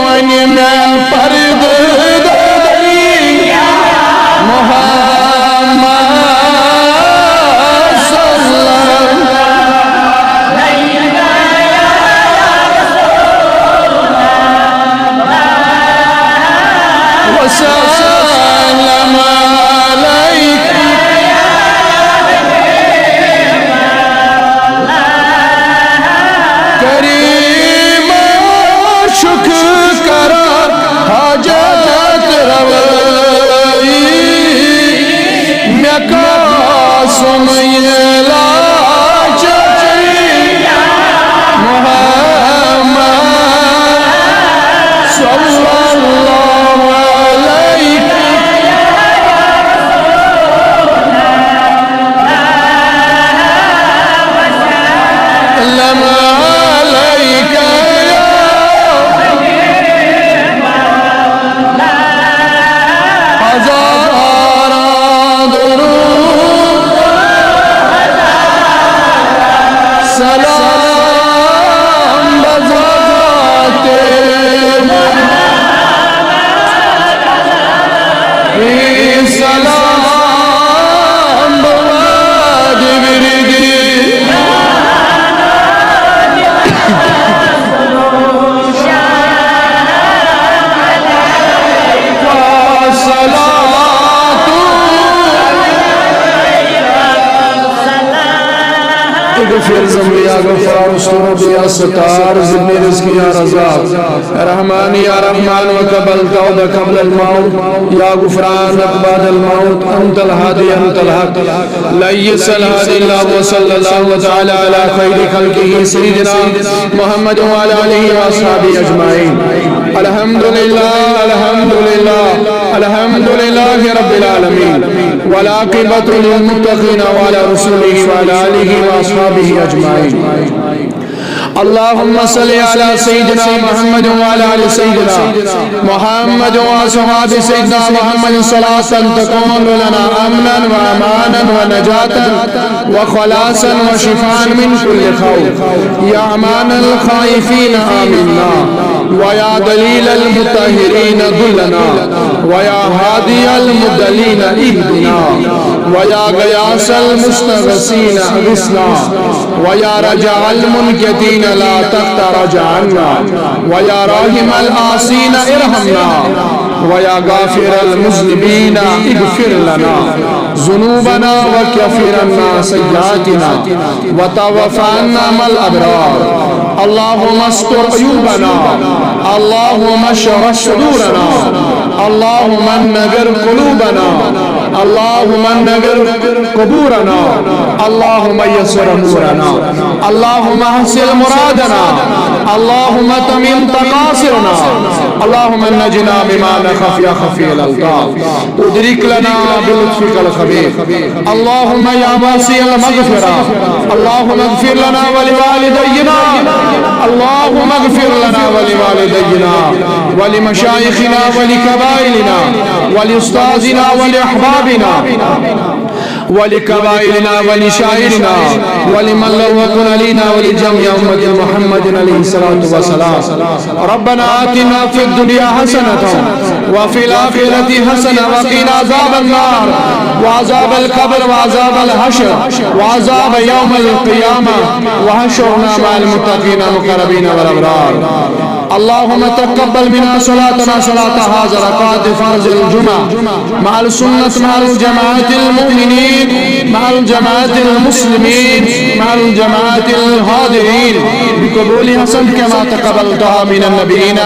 वन में पर्द اغفر ذنبي يا غفار استر بي يا ستار زدني رزقي يا رزاق رحمن يا رحمن وقبل توبة قبل الموت يا غفرانك بعد الموت أنت الهادي أنت الحق ليس الهادي إلا هو صلى الله تعالى على خير خلقه سيدنا محمد وعلى آله وأصحابه أجمعين الحمد لله الحمد لله الحمد لله رب العالمين والعاقبة للمتقين وعلى رسوله وعلى آله وأصحابه أجمعين اللهم صل على سيدنا محمد وعلى آل سيدنا محمد وأصحاب سيدنا محمد صلاة تكون لنا أمنا وأمانا ونجاة وخلاصا وشفاء من كل خوف يا أمان الخائفين آمنا ويا دليل المطهرين دلنا ويا هادي المدلين اهدنا ويا غياث المستغيثين اغثنا ويا رجاء المنكدين لا تقترج عنا ويا راحم العاصين ارحمنا ويا غافر المذنبين اغفر لنا ذنوبنا وكفر عنا سيئاتنا وتوفنا مع الابرار اللهم استر عيوبنا اللهم اشرح صدورنا اللهم نور قلوبنا اللهم نور قبورنا اللهم يسر امورنا اللهم احسن مرادنا اللهم تمم تقاصرنا اللهم نجنا بما نخاف يا خفي الالطاف ادرك لنا بلطفك الخبير اللهم يا واسع المغفرة اللهم اغفر لنا ولوالدينا اللهم اغفر لنا ولوالدينا ولمشايخنا ولكبائرنا ولأستاذنا ولأحبابنا ولكبائرنا ولشاعرنا ولمن لوقنا لنا ولجميع أمة محمد عليه الصلاة والسلام ربنا آتنا في الدنيا حسنة وفي الآخرة حسنة وقنا عذاب النار وعذاب القبر وعذاب الحشر وعذاب يوم القيامة وحشرنا مع المتقين المقربين والأبرار اللهم تقبل منا صلاتنا صلاة هذا ركعات فرض الجمعة مع السنة مع الجماعة المؤمنين مع الجماعة المسلمين مع الجماعة الحاضرين بقبول حسن كما تقبلتها من النبيين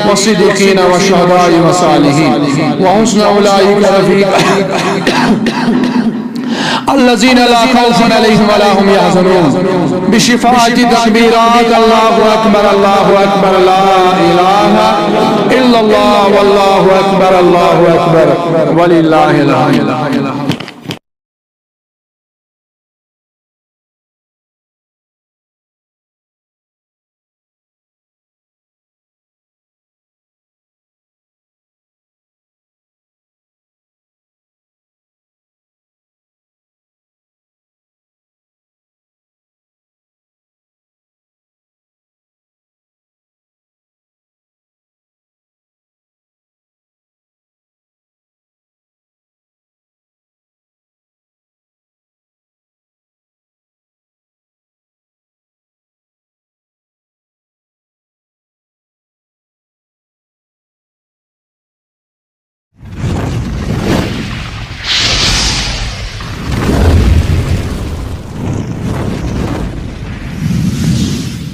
والصديقين والشهداء والصالحين وحسن أولئك رفيقا الذين لا خوف عليهم ولا هم يحزنون بشفاعة تكبيرات الله أكبر لا إله إلا الله والله أكبر ولله الحمد